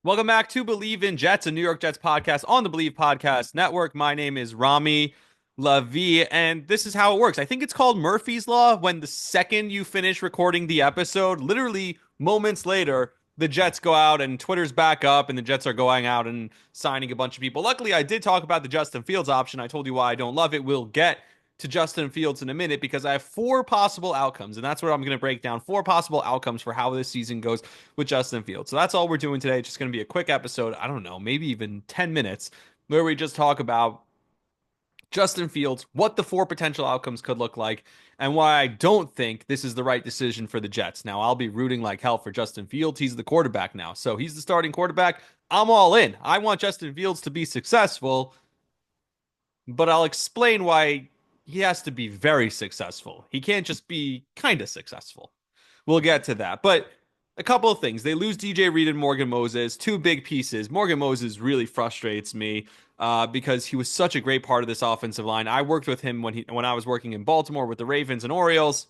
Welcome back to Believe in Jets, a New York Jets podcast on the Believe Podcast Network. My name is Rami Lavi, and this is how it works. I think it's called Murphy's Law. When the second you finish recording the episode, literally moments later, the Jets go out and Twitter's back up, and the Jets are going out and signing a bunch of people. Luckily, I did talk about the Justin Fields option. I told you why I don't love it. We'll get to Justin Fields in a minute because I have four possible outcomes, and that's what I'm going to break down. Four possible outcomes for how this season goes with Justin Fields. So that's all we're doing today. It's just going to be a quick episode. I don't know, maybe even 10 minutes where we just talk about Justin Fields, what the four potential outcomes could look like, and why I don't think this is the right decision for the Jets. Now, I'll be rooting like hell for Justin Fields. He's the quarterback now. So he's the starting quarterback. I'm all in. I want Justin Fields to be successful, but I'll explain why he has to be very successful. He can't just be kind of successful. We'll get to that. But a couple of things. They lose DJ Reed and Morgan Moses, two big pieces. Morgan Moses really frustrates me because he was such a great part of this offensive line. I worked with him when I was working in Baltimore with the Ravens and Orioles.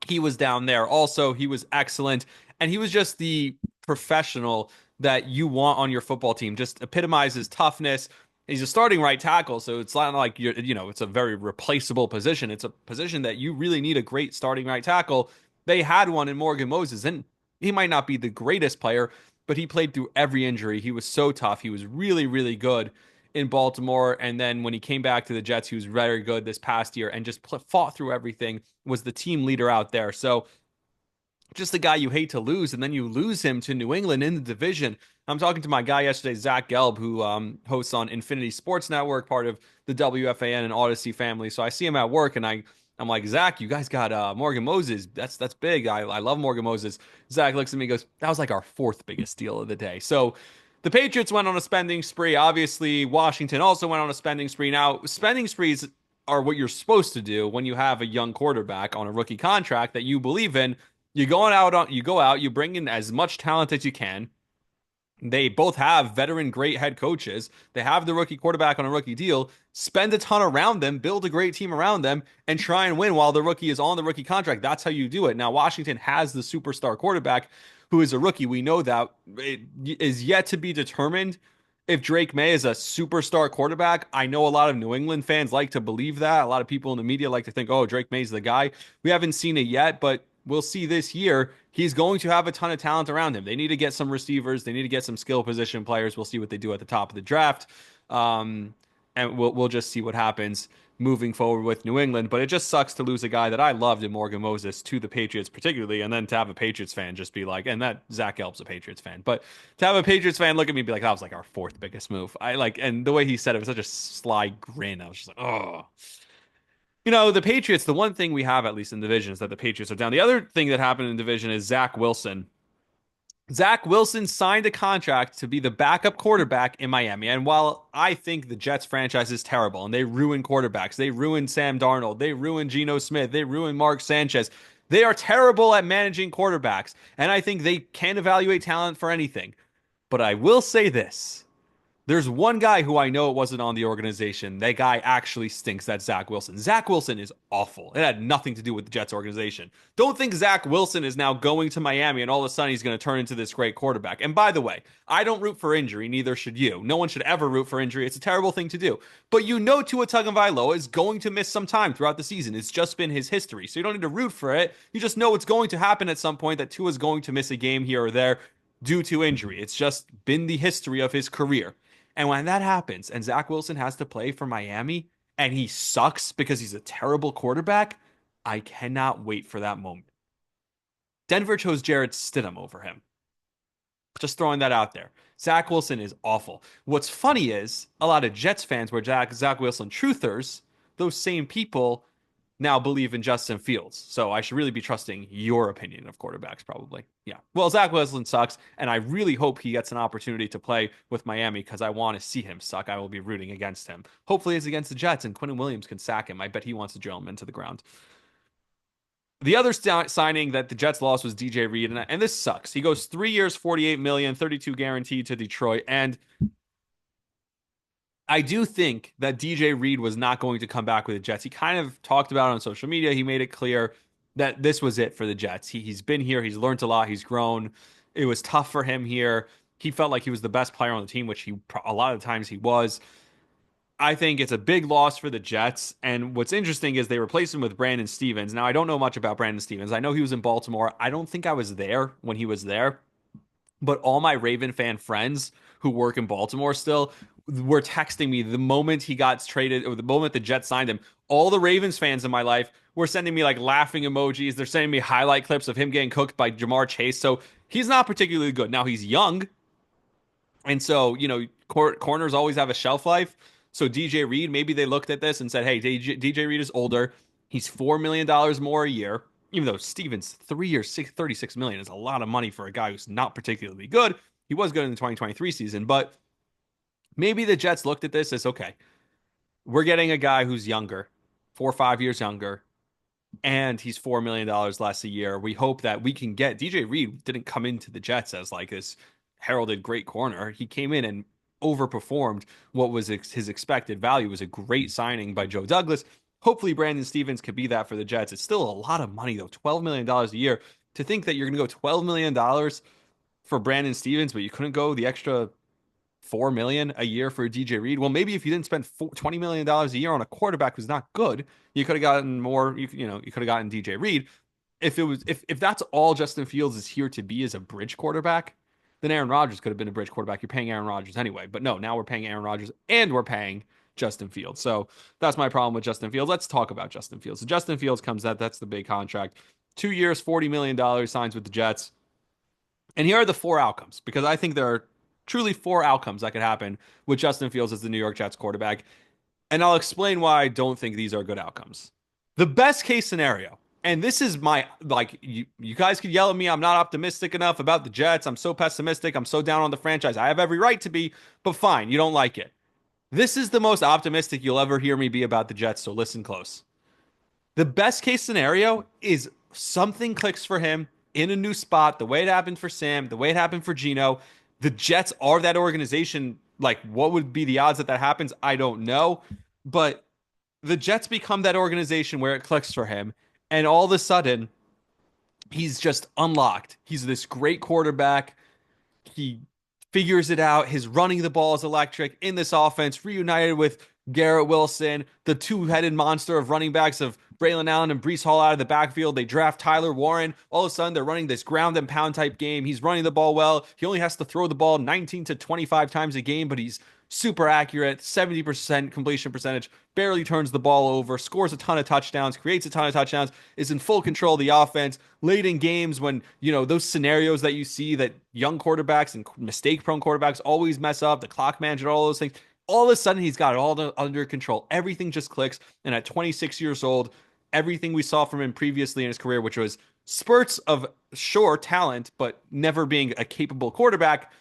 He was down there also. He was excellent. And he was just the professional that you want on your football team. Just epitomizes toughness. He's a starting right tackle, so it's not like it's a very replaceable position. It's a position that you really need a great starting right tackle. They had one in Morgan Moses, and he might not be the greatest player, but he played through every injury. He was so tough. He was really, really good in Baltimore. And then when he came back to the Jets, he was very good this past year and just fought through everything, was the team leader out there. So just the guy you hate to lose, and then you lose him to New England in the division. I'm talking to my guy yesterday, Zach Gelb, who hosts on Infinity Sports Network, part of the WFAN and Odyssey family. So I see him at work, and I'm like, Zach, you guys got Morgan Moses. That's big. I love Morgan Moses. Zach looks at me and goes, that was like our fourth biggest deal of the day. So the Patriots went on a spending spree. Obviously, Washington also went on a spending spree. Now, spending sprees are what you're supposed to do when you have a young quarterback on a rookie contract that you believe in. You go out, you bring in as much talent as you can. They both have veteran great head coaches. They have the rookie quarterback on a rookie deal. Spend a ton around them, build a great team around them, and try and win while the rookie is on the rookie contract. That's how you do it. Now, Washington has the superstar quarterback who is a rookie. We know that. It is yet to be determined if Drake May is a superstar quarterback. I know a lot of New England fans like to believe that. A lot of people in the media like to think, oh, Drake May's the guy. We haven't seen it yet, but we'll see this year. He's going to have a ton of talent around him. They need to get some receivers. They need to get some skill position players. We'll see what they do at the top of the draft. And we'll just see what happens moving forward with New England. But it just sucks to lose a guy that I loved in Morgan Moses to the Patriots, particularly, and then to have a Patriots fan just be like, and that Zach Gelb's a Patriots fan, but to have a Patriots fan look at me and be like, that was like our fourth biggest move. And the way he said it was such a sly grin. I was just like, oh. The Patriots, the one thing we have, at least in division, is that the Patriots are down. The other thing that happened in division is Zach Wilson. Zach Wilson signed a contract to be the backup quarterback in Miami. And while I think the Jets franchise is terrible and they ruin quarterbacks, they ruined Sam Darnold, they ruined Geno Smith, they ruined Mark Sanchez, they are terrible at managing quarterbacks. And I think they can't evaluate talent for anything. But I will say this. There's one guy who I know it wasn't on the organization. That guy actually stinks. That's Zach Wilson. Zach Wilson is awful. It had nothing to do with the Jets organization. Don't think Zach Wilson is now going to Miami and all of a sudden he's going to turn into this great quarterback. And by the way, I don't root for injury. Neither should you. No one should ever root for injury. It's a terrible thing to do. But Tua Tagovailoa is going to miss some time throughout the season. It's just been his history. So you don't need to root for it. You just know it's going to happen at some point that Tua is going to miss a game here or there due to injury. It's just been the history of his career. And when that happens and Zach Wilson has to play for Miami and he sucks because he's a terrible quarterback, I cannot wait for that moment. Denver chose Jarrett Stidham over him. Just throwing that out there. Zach Wilson is awful. What's funny is a lot of Jets fans were Zach Wilson truthers. Those same people now believe in Justin Fields. So I should really be trusting your opinion of quarterbacks, probably. Yeah. Well, Zach Wilson sucks, and I really hope he gets an opportunity to play with Miami because I want to see him suck. I will be rooting against him. Hopefully it's against the Jets, and Quinnen Williams can sack him. I bet he wants to drill him into the ground. The other signing that the Jets lost was DJ Reed, and this sucks. He goes 3 years, 48 million, 32 guaranteed to Detroit, and I do think that DJ Reed was not going to come back with the Jets. He kind of talked about it on social media. He made it clear that this was it for the Jets. He's been here. He's learned a lot. He's grown. It was tough for him here. He felt like he was the best player on the team, which a lot of times he was. I think it's a big loss for the Jets. And what's interesting is they replaced him with Brandon Stevens. Now, I don't know much about Brandon Stevens. I know he was in Baltimore. I don't think I was there when he was there, but all my Raven fan friends who work in Baltimore still were texting me the moment he got traded or the moment the Jets signed him. All the Ravens fans in my life were sending me like laughing emojis. They're sending me highlight clips of him getting cooked by Jamar Chase. So he's not particularly good. Now he's young, and so, corners always have a shelf life. So DJ Reed, maybe they looked at this and said, hey, DJ Reed is older. He's $4 million more a year, even though Stevens, 3 years, 36 million is a lot of money for a guy who's not particularly good. He was good in the 2023 season, but maybe the Jets looked at this as, okay, we're getting a guy who's younger, 4 or 5 years younger, and he's $4 million less a year. We hope that we can get DJ Reed didn't come into the Jets as like this heralded great corner. He came in and overperformed what was his expected value. It was a great signing by Joe Douglas. Hopefully Brandon Stevens could be that for the Jets. It's still a lot of money though, $12 million a year. To think that you're going to go $12 million for Brandon Stevens, but you couldn't go the extra 4 million a year for DJ Reed. Well, maybe if you didn't spend $20 million a year on a quarterback who's not good, you could have gotten more. You could have gotten DJ Reed. If that's all Justin Fields is here to be as a bridge quarterback, then Aaron Rodgers could have been a bridge quarterback. You're paying Aaron Rodgers anyway, but no, now we're paying Aaron Rodgers and we're paying Justin Fields. So that's my problem with Justin Fields. Let's talk about Justin Fields. So Justin Fields comes out. That's the big contract. 2 years, $40 million signs with the Jets. And here are the four outcomes because I think there are truly four outcomes that could happen with Justin Fields as the New York Jets quarterback. And I'll explain why I don't think these are good outcomes. The best case scenario, and this is my like you guys could yell at me, I'm not optimistic enough about the Jets. I'm so pessimistic. I'm so down on the franchise. I have every right to be, but fine, you don't like it. This is the most optimistic you'll ever hear me be about the Jets, so listen close. The best case scenario is something clicks for him in a new spot, the way it happened for Sam, the way it happened for Gino. The Jets are that organization. Like, what would be the odds that that happens? I don't know. But the Jets become that organization where it clicks for him. And all of a sudden, he's just unlocked. He's this great quarterback. He figures it out. His running the ball is electric in this offense, reunited with Garrett Wilson, the two-headed monster of running backs of Braylon Allen and Breece Hall out of the backfield. They draft Tyler Warren. All of a sudden, they're running this ground and pound type game. He's running the ball well. He only has to throw the ball 19 to 25 times a game, but he's super accurate, 70% completion percentage, barely turns the ball over, scores a ton of touchdowns, creates a ton of touchdowns, is in full control of the offense. Late in games when, those scenarios that you see that young quarterbacks and mistake-prone quarterbacks always mess up, the clock management, all those things, all of a sudden he's got it all under control. Everything just clicks. And at 26 years old, everything we saw from him previously in his career, which was spurts of sure talent, but never being a capable quarterback,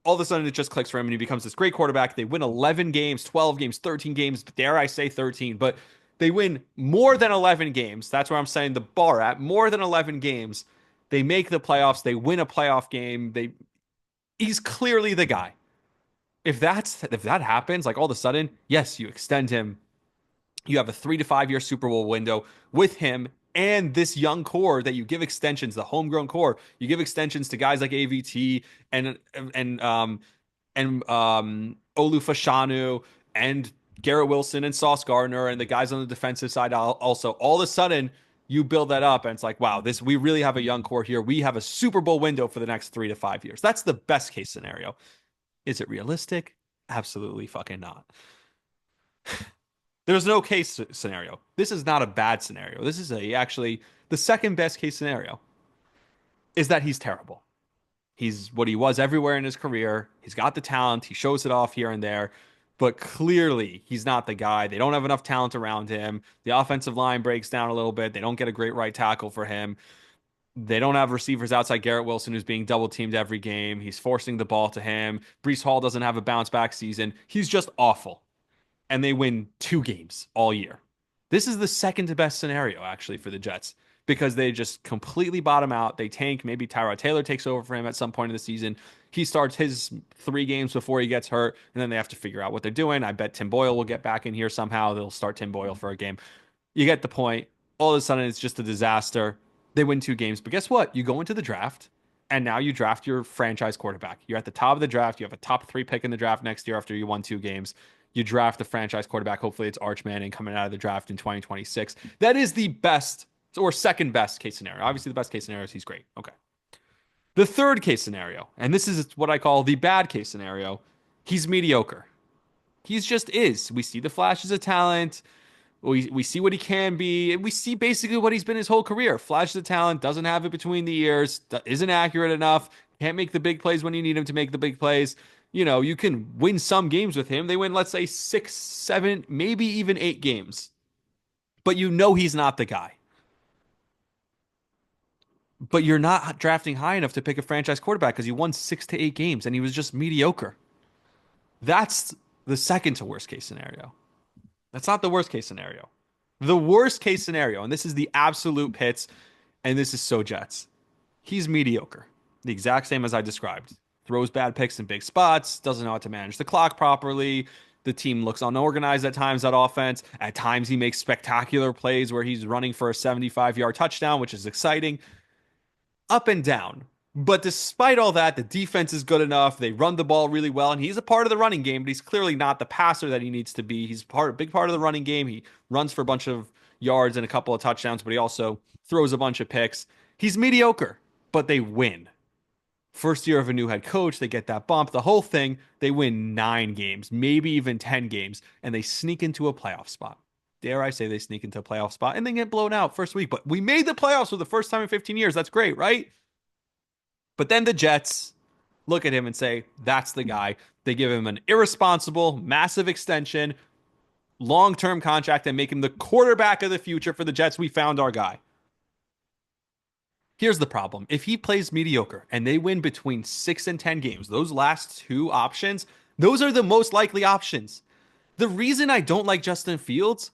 all of a sudden it just clicks for him and he becomes this great quarterback. They win 11 games, 12 games, 13 games, dare I say 13, but they win more than 11 games. That's where I'm setting the bar at. More than 11 games. They make the playoffs. They win a playoff game. He's clearly the guy. If that happens, like all of a sudden, yes, you extend him. You have a 3 to 5 year Super Bowl window with him and this young core that you give extensions, the homegrown core. You give extensions to guys like AVT and Olu Fashanu and Garrett Wilson and Sauce Gardner and the guys on the defensive side also. All of a sudden, you build that up and it's like, wow, we really have a young core here. We have a Super Bowl window for the next 3 to 5 years. That's the best case scenario. Is it realistic? Absolutely fucking not. There's no case scenario. This is not a bad scenario. This is actually the second best case scenario is that he's terrible. He's what he was everywhere in his career. He's got the talent. He shows it off here and there, but clearly he's not the guy. They don't have enough talent around him. The offensive line breaks down a little bit. They don't get a great right tackle for him. They don't have receivers outside Garrett Wilson, who's being double teamed every game. He's forcing the ball to him. Breece Hall doesn't have a bounce back season. He's just awful. And they win 2 games all year. This is the second to best scenario, actually, for the Jets because they just completely bottom out. They tank. Maybe Tyrod Taylor takes over for him at some point in the season. He starts his 3 games before he gets hurt, and then they have to figure out what they're doing. I bet Tim Boyle will get back in here somehow. They'll start Tim Boyle for a game. You get the point. All of a sudden, it's just a disaster. They win 2 games. But guess what? You go into the draft And now you draft your franchise quarterback. You're at the top of the draft. You have a top three pick in the draft next year after you won 2 games. You draft the franchise quarterback. Hopefully, it's Arch Manning coming out of the draft in 2026. That is the best or second best case scenario. Obviously, the best case scenario is he's great. Okay. The third case scenario, and this is what I call the bad case scenario, he's mediocre. He's just is. We see the flashes of talent. We see what he can be. We see basically what he's been his whole career. Flashes of talent, doesn't have it between the ears, isn't accurate enough, can't make the big plays when you need him to make the big plays. You can win some games with him. They win, let's say, 6, 7, maybe even 8 games. But he's not the guy. But you're not drafting high enough to pick a franchise quarterback because he won 6 to 8 games and he was just mediocre. That's the second to worst case scenario. That's not the worst case scenario. The worst case scenario, and this is the absolute pits, and this is so Jets. He's mediocre. The exact same as I described. Throws bad picks in big spots, doesn't know how to manage the clock properly. The team looks unorganized at times, that offense. At times, he makes spectacular plays where he's running for a 75-yard touchdown, which is exciting. Up and down. But despite all that, the defense is good enough. They run the ball really well, and he's a part of the running game, but he's clearly not the passer that he needs to be. He's a big part of the running game. He runs for a bunch of yards and a couple of touchdowns, but he also throws a bunch of picks. He's mediocre, but they win. First year of a new head coach, they get that bump, the whole thing. They win 9 games, maybe even 10 games, and they sneak into a playoff spot. Dare I say they sneak into a playoff spot and then get blown out first week. But we made the playoffs for the first time in 15 years. That's great, right? But then the Jets look at him and say, that's the guy. They give him an irresponsible, massive extension, long-term contract, and make him the quarterback of the future for the Jets. We found our guy. Here's the problem. If he plays mediocre and they win between 6 and 10 games, those last 2 options, those are the most likely options. The reason I don't like Justin Fields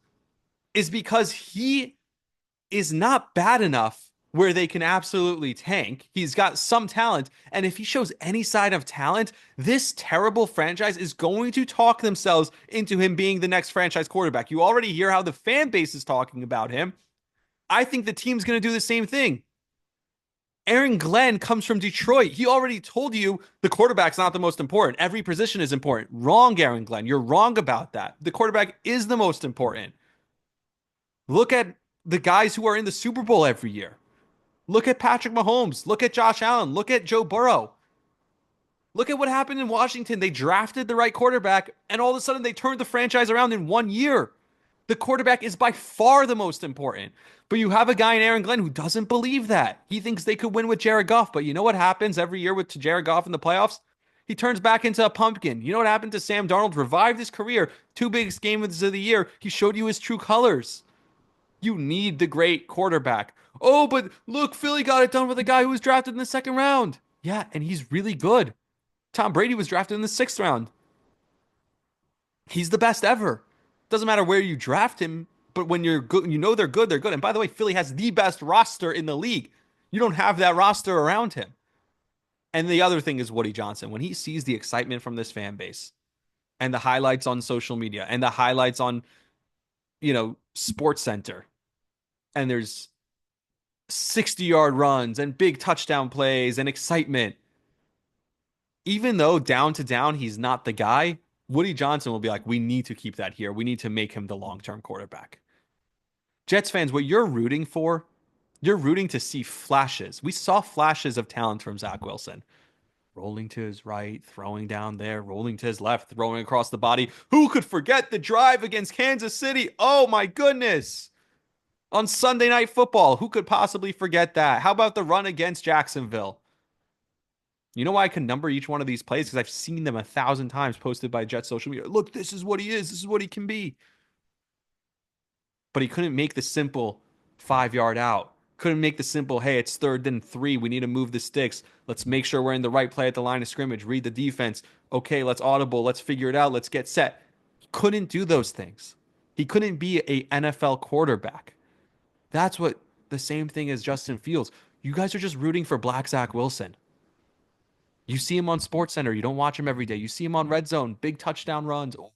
is because he is not bad enough where they can absolutely tank. He's got some talent. And if he shows any sign of talent, this terrible franchise is going to talk themselves into him being the next franchise quarterback. You already hear how the fan base is talking about him. I think the team's going to do the same thing. Aaron Glenn comes from Detroit. He already told you the quarterback's not the most important. Every position is important. Wrong, Aaron Glenn. You're wrong about that. The quarterback is the most important. Look at the guys who are in the Super Bowl every year. Look at Patrick Mahomes. Look at Josh Allen. Look at Joe Burrow. Look at what happened in Washington. They drafted the right quarterback, and all of a sudden they turned the franchise around in 1 year. The quarterback is by far the most important. But you have a guy in Aaron Glenn who doesn't believe that. He thinks they could win with Jared Goff. But you know what happens every year with Jared Goff in the playoffs? He turns back into a pumpkin. You know what happened to Sam Darnold? Revived his career. 2 biggest games of the year. He showed you his true colors. You need the great quarterback. Oh, but look, Philly got it done with a guy who was drafted in the 2nd round. Yeah, and he's really good. Tom Brady was drafted in the 6th round. He's the best ever. Doesn't matter where you draft him, but when you're good, they're good, they're good. And by the way, Philly has the best roster in the league. You don't have that roster around him. And the other thing is Woody Johnson. When he sees the excitement from this fan base and the highlights on social media and the highlights on, Sports Center, and there's 60-yard runs and big touchdown plays and excitement. Even though down to down, he's not the guy, Woody Johnson will be like, we need to keep that here. We need to make him the long-term quarterback. Jets fans, what you're rooting to see flashes. We saw flashes of talent from Zach Wilson. Rolling to his right, throwing down there, rolling to his left, throwing across the body. Who could forget the drive against Kansas City? Oh my goodness. On Sunday Night Football, who could possibly forget that? How about the run against Jacksonville? You know why I can number each one of these plays? Because I've seen them 1,000 times posted by Jets social media. Look, this is what he is. This is what he can be. But he couldn't make the simple 5-yard out. Couldn't make the simple, hey, it's 3rd and 3. We need to move the sticks. Let's make sure we're in the right play at the line of scrimmage. Read the defense. Okay, let's audible. Let's figure it out. Let's get set. He couldn't do those things. He couldn't be a NFL quarterback. That's what the same thing as Justin Fields. You guys are just rooting for Black Zach Wilson. You see him on SportsCenter. You don't watch him every day. You see him on Red Zone. Big touchdown runs. Oh,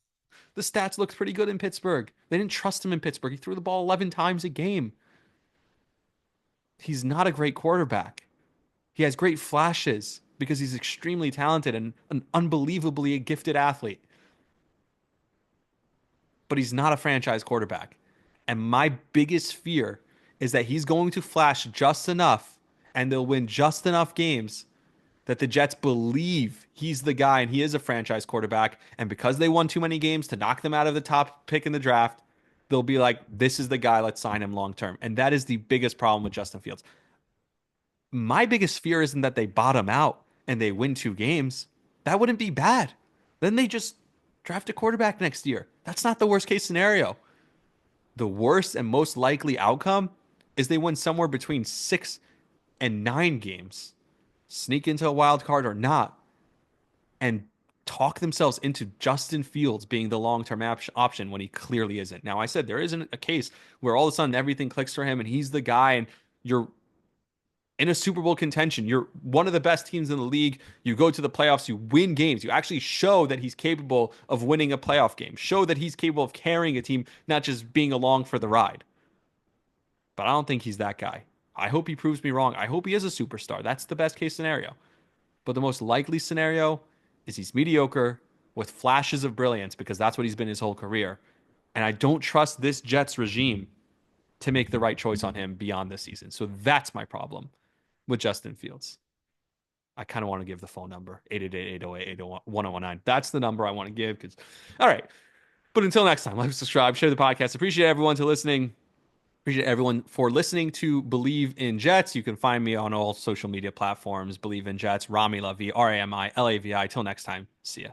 the stats looked pretty good in Pittsburgh. They didn't trust him in Pittsburgh. He threw the ball 11 times a game. He's not a great quarterback. He has great flashes because he's extremely talented and an unbelievably gifted athlete, but he's not a franchise quarterback. And my biggest fear is that he's going to flash just enough and they'll win just enough games that the Jets believe he's the guy and he is a franchise quarterback. And because they won too many games to knock them out of the top pick in the draft, they'll be like, this is the guy, let's sign him long term. And that is the biggest problem with Justin Fields. My biggest fear isn't that they bottom out and they win 2 games. That wouldn't be bad. Then they just draft a quarterback next year. That's not the worst case scenario. The worst and most likely outcome is they win somewhere between 6 and 9 games, sneak into a wild card or not, and talk themselves into Justin Fields being the long-term option when he clearly isn't. Now, I said there isn't a case where all of a sudden everything clicks for him and he's the guy and you're in a Super Bowl contention. You're one of the best teams in the league. You go to the playoffs, you win games. You actually show that he's capable of winning a playoff game. Show that he's capable of carrying a team, not just being along for the ride. But I don't think he's that guy. I hope he proves me wrong. I hope he is a superstar. That's the best case scenario. But the most likely scenario is he's mediocre with flashes of brilliance because that's what he's been his whole career. And I don't trust this Jets regime to make the right choice on him beyond this season. So that's my problem with Justin Fields. I kind of want to give the phone number 888-808-1019. That's the number I want to give because all right. But until next time, like, subscribe, share the podcast. Appreciate everyone to listening. Appreciate everyone for listening to Believe in Jets. You can find me on all social media platforms. Believe in Jets, Rami Lavi, Rami Lavi. Till next time, see ya.